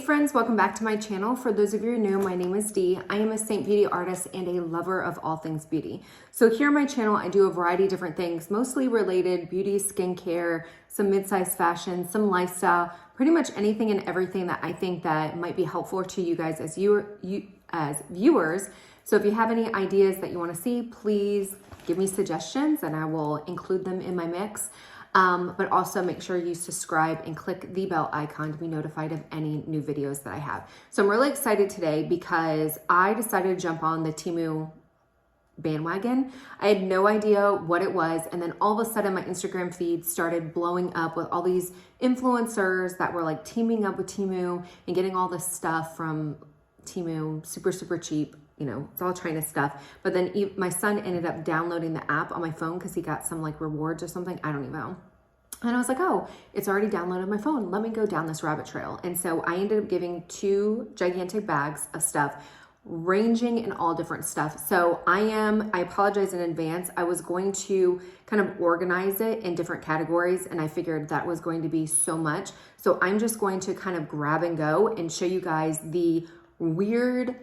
friends, welcome back to my channel. For those of you who are new, my name is Dee. I am a Seint beauty artist and a lover of all things beauty. So here on my channel, I do a variety of different things, mostly related beauty, skincare, some mid-size fashion, some lifestyle, pretty much anything and everything that I think that might be helpful to you guys as as viewers. So if you have any ideas that you want to see, please give me suggestions and I will include them in my mix. But also make sure you subscribe and click the bell icon to be notified of any new videos that I have. So I'm really excited today because I decided to jump on the Temu bandwagon. I had no idea what it was. And then all of a sudden my Instagram feed started blowing up with all these influencers that were like teaming up with Temu and getting all this stuff from Temu super, super cheap. You know, it's all China stuff. But then my son ended up downloading the app on my phone because he got some like rewards or something. I don't even know. And I was like, oh, it's already downloaded on my phone. Let me go down this rabbit trail. And so I ended up giving 2 gigantic bags of stuff ranging in all different stuff. So I apologize in advance. I was going to kind of organize it in different categories and I figured that was going to be so much. So I'm just going to kind of grab and go and show you guys the weird,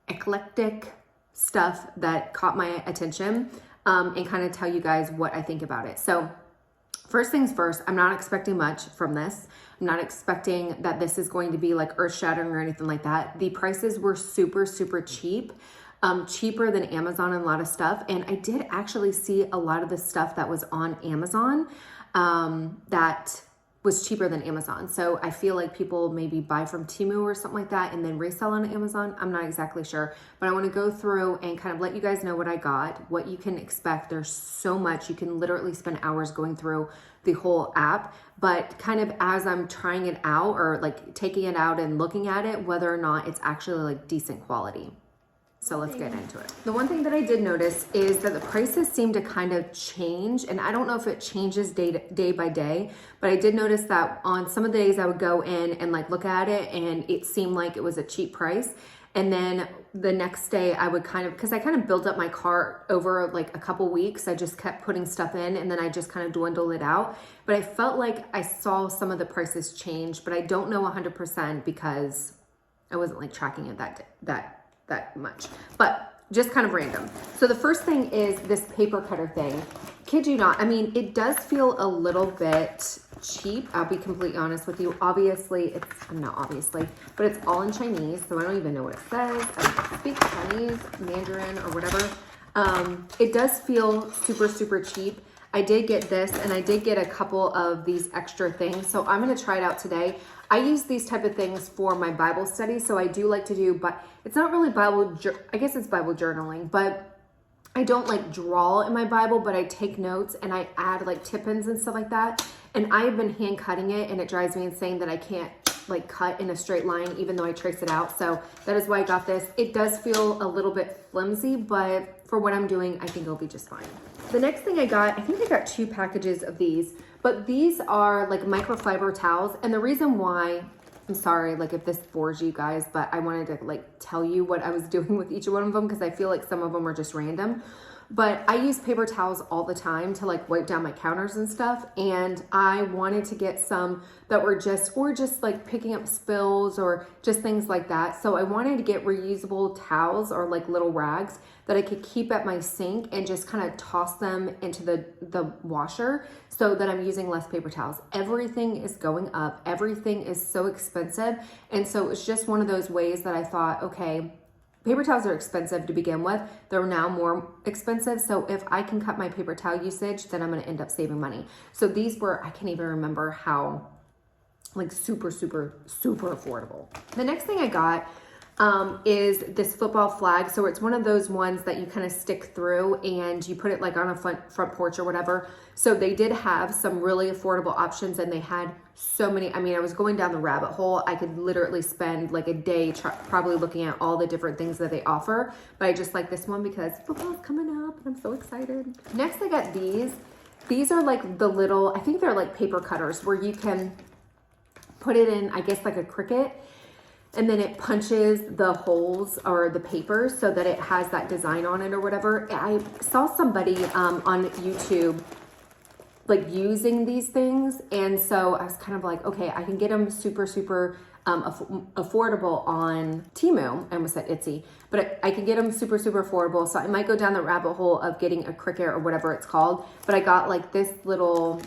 eclectic stuff that caught my attention and kind of tell you guys what I think about it. So first things first, I'm not expecting much from this. I'm not expecting that this is going to be like earth shattering or anything like that. The prices were super, super cheap, cheaper than Amazon and a lot of stuff. And I did actually see a lot of the stuff that was on Amazon that was cheaper than Amazon. So I feel like people maybe buy from Temu or something like that and then resell on Amazon. I'm not exactly sure, but I want to go through and kind of let you guys know what I got, what you can expect. There's so much. You can literally spend hours going through the whole app, but kind of as I'm trying it out or like taking it out and looking at it, whether or not it's actually like decent quality. So let's get into it. The one thing that I did notice is that the prices seem to kind of change. And I don't know if it changes day by day, but I did notice that on some of the days I would go in and like look at it and it seemed like it was a cheap price. And then the next day I would because I kind of built up my cart over like a couple weeks. I just kept putting stuff in and then I just kind of dwindled it out. But I felt like I saw some of the prices change, but I don't know 100% because I wasn't like tracking it that much, but just kind of random. So the first thing is this paper cutter thing. Kid you not, I mean, it does feel a little bit cheap. I'll be completely honest with you. Obviously, but it's all in Chinese, so I don't even know what it says. I don't speak Chinese, Mandarin, or whatever. It does feel super, super cheap. I did get this and I did get a couple of these extra things. So I'm going to try it out today. I use these type of things for my Bible study. So I do like to do, but it's not really I guess it's Bible journaling, but I don't like draw in my Bible, but I take notes and I add like tip-ins and stuff like that. And I've been hand cutting it and it drives me insane that I can't like cut in a straight line, even though I trace it out. So that is why I got this. It does feel a little bit flimsy, but for what I'm doing, I think it'll be just fine. The next thing I think I got 2 packages of these, but these are like microfiber towels. And the reason why, I'm sorry, like if this bores you guys, but I wanted to like tell you what I was doing with each one of them because I feel like some of them are just random. But I use paper towels all the time to like wipe down my counters and stuff. And I wanted to get some that were just like picking up spills or just things like that. So I wanted to get reusable towels or like little rags that I could keep at my sink and just kind of toss them into the washer so that I'm using less paper towels. Everything is going up. Everything is so expensive. And so it's just one of those ways that I thought, okay, paper towels are expensive to begin with. They're now more expensive. So if I can cut my paper towel usage, then I'm going to end up saving money. So these were, I can't even remember how like super, super, super affordable. The next thing I got is this football flag. So it's one of those ones that you kind of stick through and you put it like on a front porch or whatever. So they did have some really affordable options and they had so many. I mean, I was going down the rabbit hole. I could literally spend like a day probably looking at all the different things that they offer, but I just like this one because football's coming up and I'm so excited. Next, I got these. These are like the little, I think they're like paper cutters where you can put it in, I guess like a Cricut, and then it punches the holes or the paper so that it has that design on it or whatever. I saw somebody on YouTube like using these things. And so I was kind of like, okay, I can get them super, super affordable on Temu. I almost said Etsy, but I can get them super, super affordable. So I might go down the rabbit hole of getting a Cricut or whatever it's called. But I got like this little,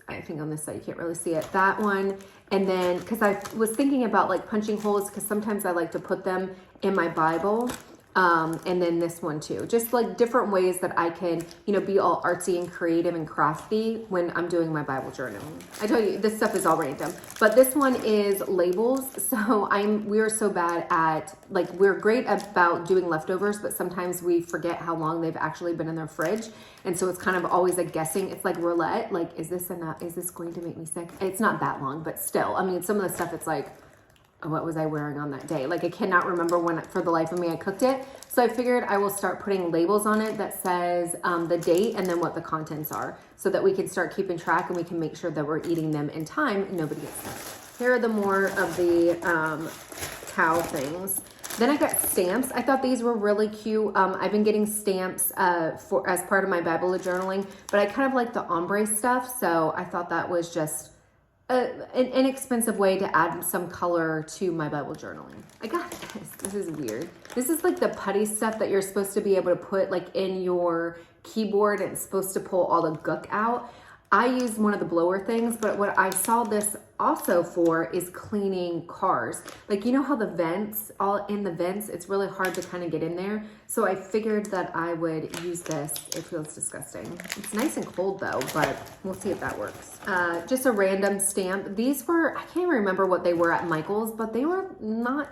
I think on this side, you can't really see it, that one. And then, cause I was thinking about like punching holes, cause sometimes I like to put them in my Bible. And then this one too, just like different ways that I can, you know, be all artsy and creative and crafty when I'm doing my Bible journaling. I tell you, this stuff is all random, but this one is labels. So we're so bad at, like, we're great about doing leftovers, but sometimes we forget how long they've actually been in their fridge. And so it's kind of always a guessing. It's like roulette. Like, is this enough? Is this going to make me sick? It's not that long, but still, I mean, some of the stuff, it's like, what was I wearing on that day? Like, I cannot remember when, for the life of me, I cooked it. So I figured I will start putting labels on it that says the date and then what the contents are, so that we can start keeping track and we can make sure that we're eating them in time and nobody gets sick. Here are the more of the towel things. Then I got stamps. I thought these were really cute. I've been getting stamps as part of my Bible journaling, but I kind of like the ombre stuff. So I thought that was just an inexpensive way to add some color to my Bible journaling. I got this. This is weird. This is like the putty stuff that you're supposed to be able to put like in your keyboard, and it's supposed to pull all the gook out. I used one of the blower things, but what I saw this also for is cleaning cars. Like, you know how the vents, all in the vents, it's really hard to kind of get in there. So I figured that I would use this. It feels disgusting. It's nice and cold though, but we'll see if that works. Just a random stamp. These were, I can't remember what they were at Michael's, but they were not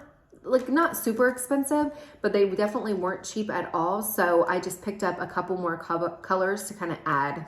super expensive, but they definitely weren't cheap at all. So I just picked up a couple more colors to kind of add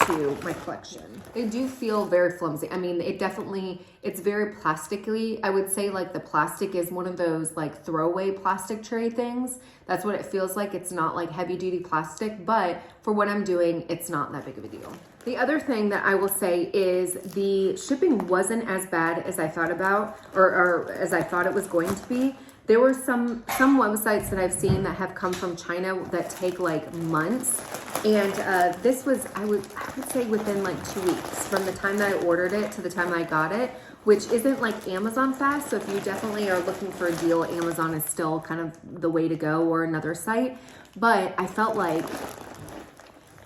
to my collection. They do feel very flimsy. I mean, it's very plasticky. I would say like the plastic is one of those like throwaway plastic tray things. That's what it feels like. It's not like heavy duty plastic, but for what I'm doing, it's not that big of a deal. The other thing that I will say is the shipping wasn't as bad as I thought about, or as I thought it was going to be. There were some websites that I've seen that have come from China that take like months. And this was, I would say within like 2 weeks from the time that I ordered it to the time I got it, which isn't like Amazon fast. So if you definitely are looking for a deal, Amazon is still kind of the way to go, or another site. But I felt like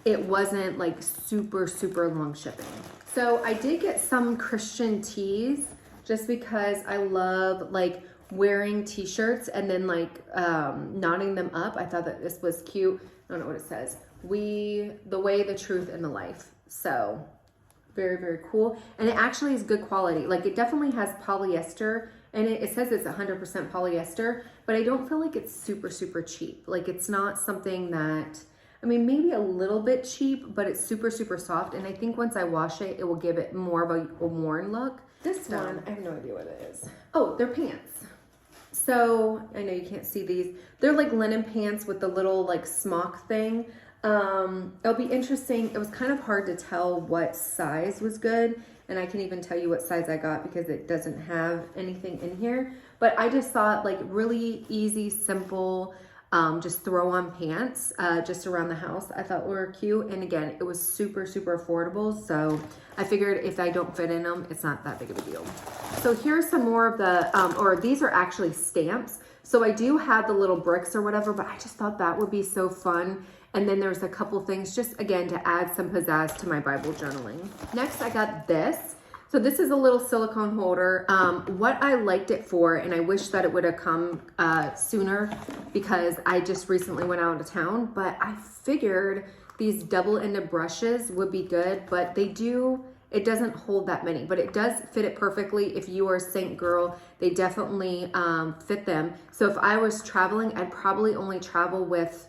it wasn't like super, super long shipping. So I did get some Christian tees just because I love like wearing t-shirts and then like knotting them up. I thought that this was cute. I don't know what it says. The way, the truth, and the life. So very, very cool. And it actually is good quality. Like, it definitely has polyester, and it says it's 100% polyester, but I don't feel like it's super, super cheap. Like, it's not something that, I mean, maybe a little bit cheap, but it's super, super soft. And I think once I wash it, it will give it more of a worn look. This one, I have no idea what it is. Oh, they're pants. So I know you can't see these. They're like linen pants with the little like smock thing. It'll be interesting. It was kind of hard to tell what size was good. And I can even tell you what size I got because it doesn't have anything in here. But I just thought like really easy, simple, just throw on pants just around the house. I thought were cute. And again, it was super, super affordable. So I figured if I don't fit in them, it's not that big of a deal. So here's some more of the, or these are actually stamps. So I do have the little bricks or whatever, but I just thought that would be so fun. And then there's a couple things just again to add some pizzazz to my Bible journaling. Next, I got this. So this is a little silicone holder. What I liked it for, and I wish that it would have come sooner because I just recently went out of town, but I figured these double-ended brushes would be good, but it doesn't hold that many, but it does fit it perfectly. If you are a Seint girl, they definitely fit them. So if I was traveling, I'd probably only travel with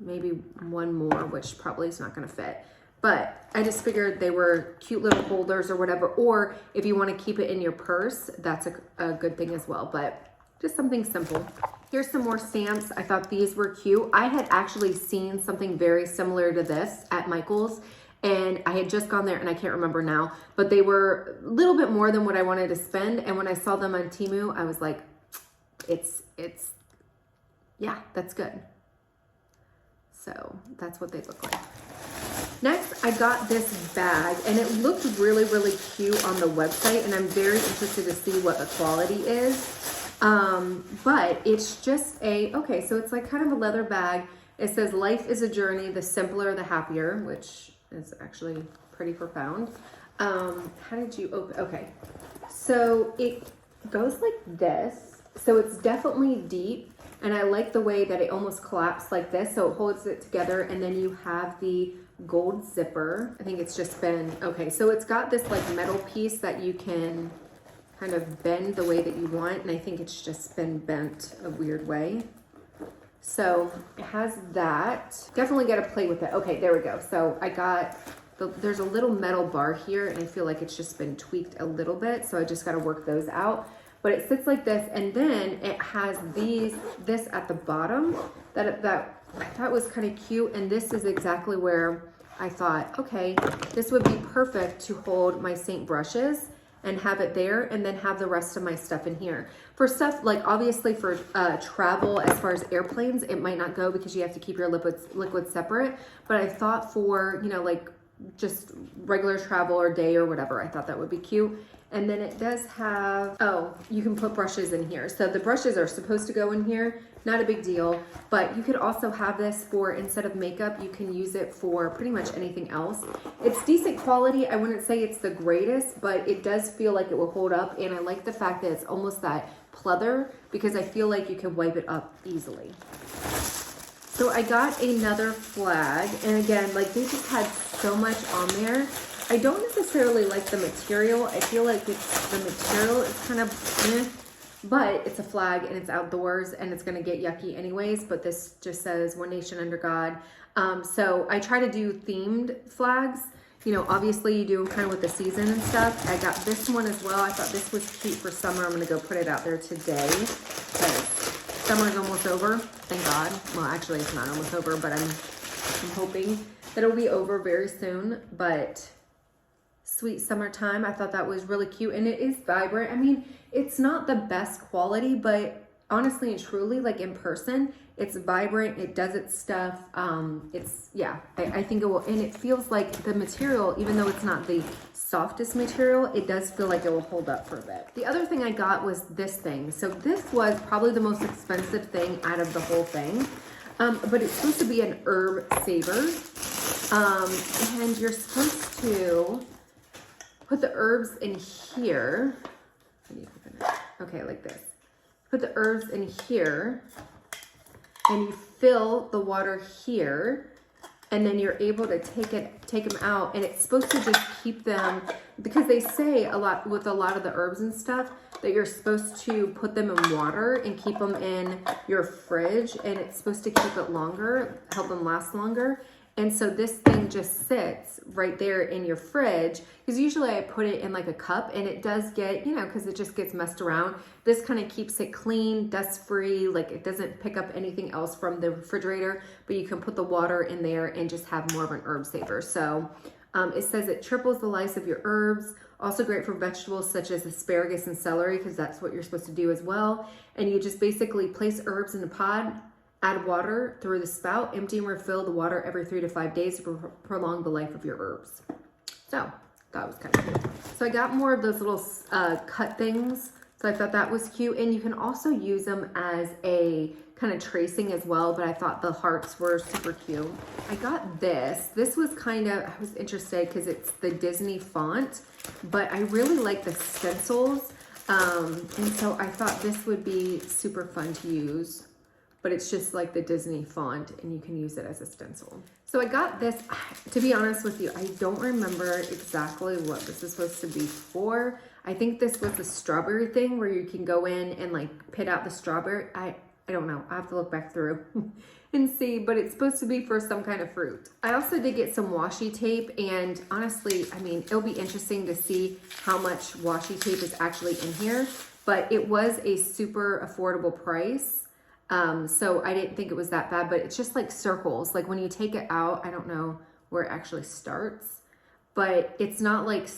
maybe one more, which probably is not gonna fit. But I just figured they were cute little holders or whatever, or if you wanna keep it in your purse, that's a good thing as well, but just something simple. Here's some more stamps. I thought these were cute. I had actually seen something very similar to this at Michael's, and I had just gone there and I can't remember now, but they were a little bit more than what I wanted to spend. And when I saw them on Temu, I was like, yeah, that's good. So that's what they look like. Next, I got this bag, and it looked really, really cute on the website, and I'm very interested to see what the quality is. But it's just okay, so it's like kind of a leather bag. It says, life is a journey, the simpler, the happier, which is actually pretty profound. How did you open? Okay, so it goes like this. So it's definitely deep, and I like the way that it almost collapsed like this, so it holds it together, and then you have the gold zipper. I think it's just been, okay, so it's got this like metal piece that you can kind of bend the way that you want, and I think it's just been bent a weird way. So it has that. Definitely got to play with it. Okay, there we go. So I got, there's a little metal bar here, and I feel like it's just been tweaked a little bit, so I just got to work those out. But it sits like this, and then it has this at the bottom that I thought was kind of cute, and this is exactly where I thought, okay, this would be perfect to hold my Seint brushes and have it there, and then have the rest of my stuff in here. For stuff, like obviously for travel, as far as airplanes, it might not go because you have to keep your liquids separate, but I thought for, you know, like just regular travel or day or whatever, I thought that would be cute. And then it does have, oh, you can put brushes in here. So the brushes are supposed to go in here, not a big deal, but you could also have this for, instead of makeup, you can use it for pretty much anything else. It's decent quality. I wouldn't say it's the greatest, but it does feel like it will hold up. And I like the fact that it's almost that pleather, because I feel like you can wipe it up easily. So I got another flag, and again, like they just had so much on there. I don't necessarily like the material. I feel like the material is kind of but it's a flag and it's outdoors and it's gonna get yucky anyways, but this just says One Nation Under God. So I try to do themed flags. You know, obviously you do kind of with the season and stuff. I got this one as well. I thought this was cute for summer. I'm gonna go put it out there today because summer's almost over, thank God. Well, actually it's not almost over, but I'm hoping that it'll be over very soon, but sweet summertime. I thought that was really cute, and it is vibrant. I mean, it's not the best quality, but honestly and truly, like in person, it's vibrant. It does its stuff. It's, yeah, I think it will, and it feels like the material, even though it's not the softest material, it does feel like it will hold up for a bit. The other thing I got was this thing. So this was probably the most expensive thing out of the whole thing. But it's supposed to be an herb saver. And you're supposed to put the herbs in here. Okay, like this. Put the herbs in here, and you fill the water here, and then you're able to take them out, and it's supposed to just keep them, because they say a lot with a lot of the herbs and stuff that you're supposed to put them in water and keep them in your fridge, and it's supposed to keep it longer, help them last longer. And so this thing just sits right there in your fridge, because usually I put it in like a cup, and it does get, you know, because it just gets messed around. This kind of keeps it clean, dust free, like it doesn't pick up anything else from the refrigerator, but you can put the water in there and just have more of an herb saver. So it says it triples the life of your herbs. Also great for vegetables such as asparagus and celery, because that's what you're supposed to do as well. And you just basically place herbs in a pod, add water through the spout, empty and refill the water every 3 to 5 days to prolong the life of your herbs. So that was kind of cool. So I got more of those little cut things. So I thought that was cute. And you can also use them as a kind of tracing as well, but I thought the hearts were super cute. I got this. This was kind of, I was interested because it's the Disney font, but I really like the stencils. And so I thought this would be super fun to use. But it's just like the Disney font, and you can use it as a stencil. So I got this, to be honest with you, I don't remember exactly what this is supposed to be for. I think this was the strawberry thing where you can go in and like pit out the strawberry. I don't know, I have to look back through and see, but it's supposed to be for some kind of fruit. I also did get some washi tape, and honestly, I mean, it'll be interesting to see how much washi tape is actually in here, but it was a super affordable price. So I didn't think it was that bad, but it's just like circles. Like when you take it out, I don't know where it actually starts, but it's not like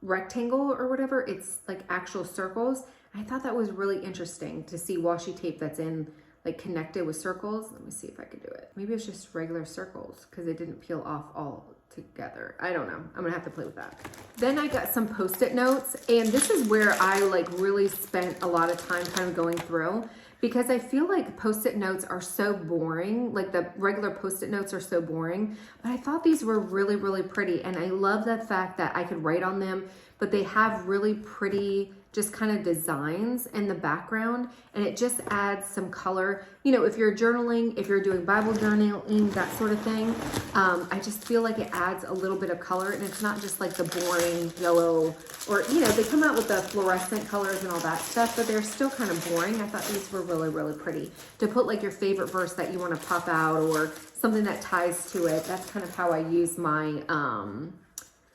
rectangle or whatever. It's like actual circles. I thought that was really interesting to see washi tape that's in like connected with circles. Let me see if I could do it. Maybe it's just regular circles because it didn't peel off all together. I don't know. I'm gonna have to play with that. Then I got some Post-it notes, and this is where I like really spent a lot of time kind of going through, because I feel like Post-it notes are so boring. Like the regular Post-it notes are so boring, but I thought these were really, really pretty. And I love the fact that I could write on them, but they have really pretty just kind of designs in the background, and it just adds some color. You know, if you're journaling, if you're doing Bible journaling, that sort of thing, I just feel like it adds a little bit of color, and it's not just like the boring yellow, or, you know, they come out with the fluorescent colors and all that stuff, but they're still kind of boring. I thought these were really, really pretty to put like your favorite verse that you want to pop out, or something that ties to it. That's kind of how I use my,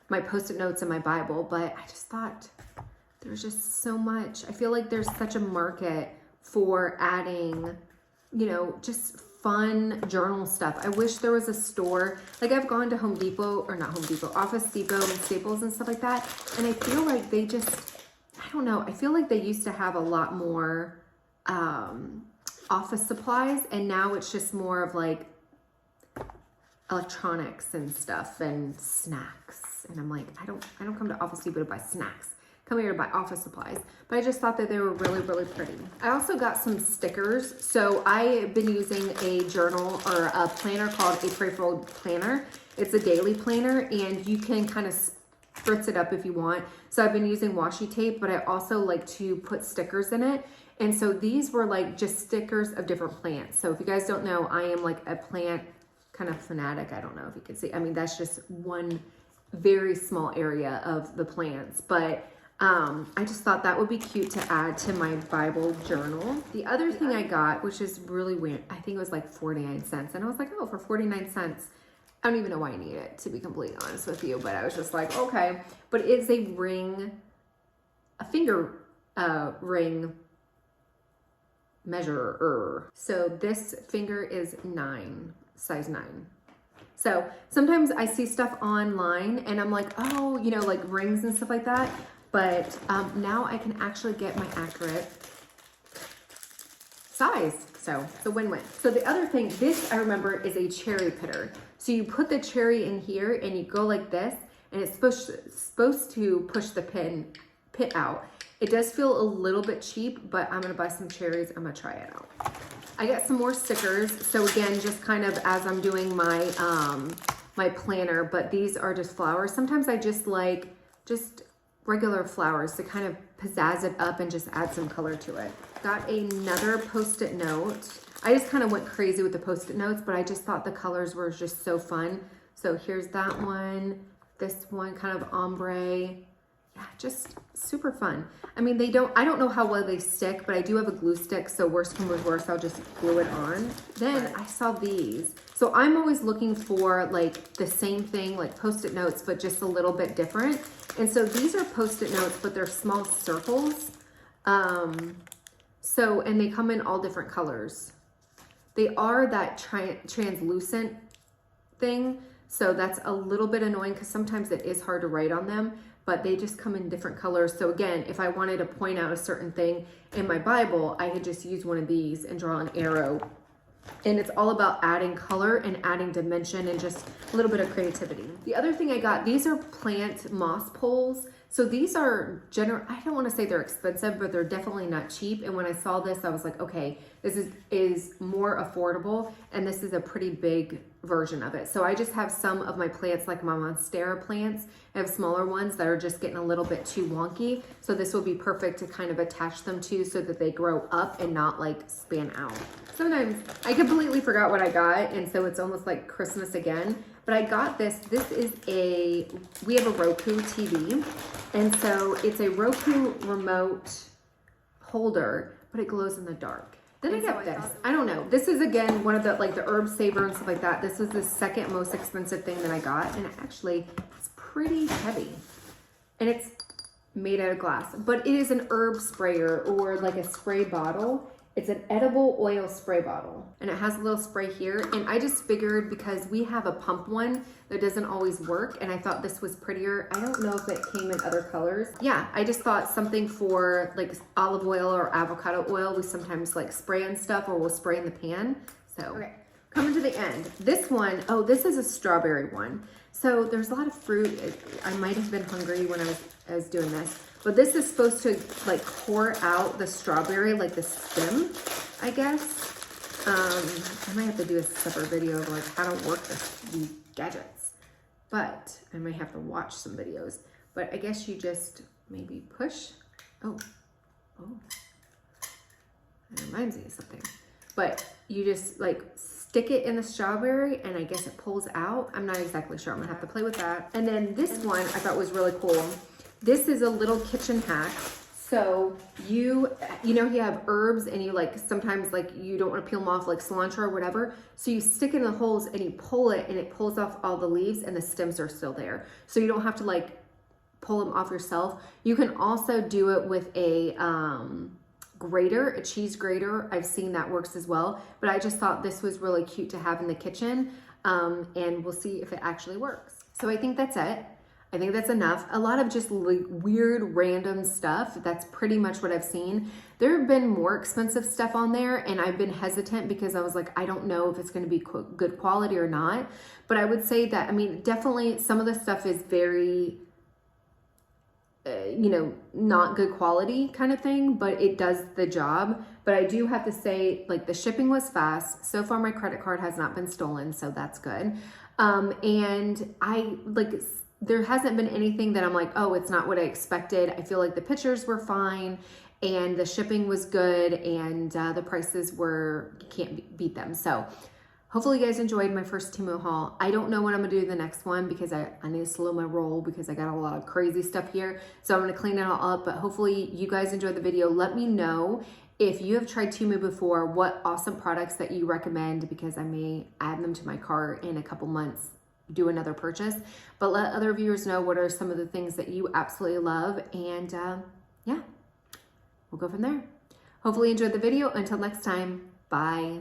my Post-it notes in my Bible, but I just thought, there's just so much. I feel like there's such a market for adding, you know, just fun journal stuff. I wish there was a store. Like I've gone to Home Depot, or not Home Depot, Office Depot and Staples and stuff like that. And I feel like they just, I don't know. I feel like they used to have a lot more office supplies, and now it's just more of like electronics and stuff and snacks. And I'm like, I don't come to Office Depot to buy snacks. Come here to buy office supplies. But I just thought that they were really, really pretty. I also got some stickers. So I've been using a journal or a planner called a Prayerful Planner. It's a daily planner, and you can kind of spritz it up if you want. So I've been using washi tape, but I also like to put stickers in it. And so these were like just stickers of different plants. So if you guys don't know, I am like a plant kind of fanatic. I don't know if you can see. I mean, that's just one very small area of the plants, but I just thought that would be cute to add to my Bible journal. The other thing I got, which is really weird, I think it was like 49 cents. And I was like, oh, for 49 cents, I don't even know why I need it, to be completely honest with you. But I was just like, okay. But it's a ring, a finger ring measurer. So this finger is 9, size 9. So sometimes I see stuff online and I'm like, oh, you know, like rings and stuff like that. But now I can actually get my accurate size. So it's a win-win. So the other thing, this I remember is a cherry pitter. So you put the cherry in here and you go like this, and it's supposed to push the pit out. It does feel a little bit cheap, but I'm gonna buy some cherries. I'm gonna try it out. I got some more stickers. So again, just kind of as I'm doing my my planner, but these are just flowers. Sometimes I just like regular flowers to kind of pizzazz it up and just add some color to it. Got another Post-it note. I just kind of went crazy with the Post-it notes, but I just thought the colors were just so fun. So here's that one, this one kind of ombre. Yeah, just super fun. I mean, I don't know how well they stick, but I do have a glue stick, so worst comes to worst, I'll just glue it on. Then I saw these. So I'm always looking for like the same thing, like Post-it notes, but just a little bit different. And so these are Post-it notes, but they're small circles. And they come in all different colors. They are that translucent thing. So that's a little bit annoying because sometimes it is hard to write on them, but they just come in different colors. So again, if I wanted to point out a certain thing in my Bible, I could just use one of these and draw an arrow. And it's all about adding color and adding dimension and just a little bit of creativity. The other thing I got, these are plant moss poles. So these are I don't want to say they're expensive, but they're definitely not cheap. And when I saw this, I was like, okay, this is more affordable, and this is a pretty big version of it. So I just have some of my plants, like my Monstera plants. I have smaller ones that are just getting a little bit too wonky. So this will be perfect to kind of attach them to so that they grow up and not like span out. Sometimes I completely forgot what I got, and so it's almost like Christmas again. But I got this. This is we have a Roku TV, and so it's a Roku remote holder, but it glows in the dark. Then I got this. I don't know. This is again one of the like the herb saver and stuff like that. This was the second most expensive thing that I got, and actually it's pretty heavy, and it's made out of glass. But it is an herb sprayer or like a spray bottle. It's an edible oil spray bottle, and it has a little spray here. And I just figured because we have a pump one that doesn't always work, and I thought this was prettier. I don't know if it came in other colors. Yeah, I just thought something for like olive oil or avocado oil. We sometimes like spray and stuff, or we'll spray in the pan. So, okay. coming to the end. This one, oh, this is a strawberry one. So there's a lot of fruit. I might have been hungry when I was doing this, but this is supposed to like pour out the strawberry, like the stem, I guess. I might have to do a separate video of like how to work these gadgets, but I might have to watch some videos. But I guess you just maybe push. Oh, that reminds me of something. But you just like stick it in the strawberry and I guess it pulls out. I'm not exactly sure. I'm gonna have to play with that. And then this one I thought was really cool. This is a little kitchen hack. So you know, you have herbs and you like, sometimes like you don't want to peel them off, like cilantro or whatever. So you stick it in the holes and you pull it and it pulls off all the leaves and the stems are still there. So you don't have to like pull them off yourself. You can also do it with a grater, a cheese grater. I've seen that works as well, but I just thought this was really cute to have in the kitchen. And we'll see if it actually works. So I think that's it. I think that's enough. A lot of just like weird random stuff. That's pretty much what I've seen. There have been more expensive stuff on there and I've been hesitant because I was like, I don't know if it's going to be good quality or not. But I would say that, I mean, definitely some of the stuff is very, you know, not good quality kind of thing, but it does the job. But I do have to say, like, the shipping was fast. So far, my credit card has not been stolen, so that's good. And I, like, there hasn't been anything that I'm like, oh, it's not what I expected. I feel like the pictures were fine and the shipping was good and the prices were, you can't beat them. So hopefully you guys enjoyed my first Temu haul. I don't know when I'm gonna do the next one because I need to slow my roll because I got a lot of crazy stuff here. So I'm gonna clean it all up, but hopefully you guys enjoyed the video. Let me know if you have tried Temu before, what awesome products that you recommend because I may add them to my cart in a couple months, do another purchase. But let other viewers know what are some of the things that you absolutely love. And yeah, we'll go from there. Hopefully you enjoyed the video. Until next time, bye.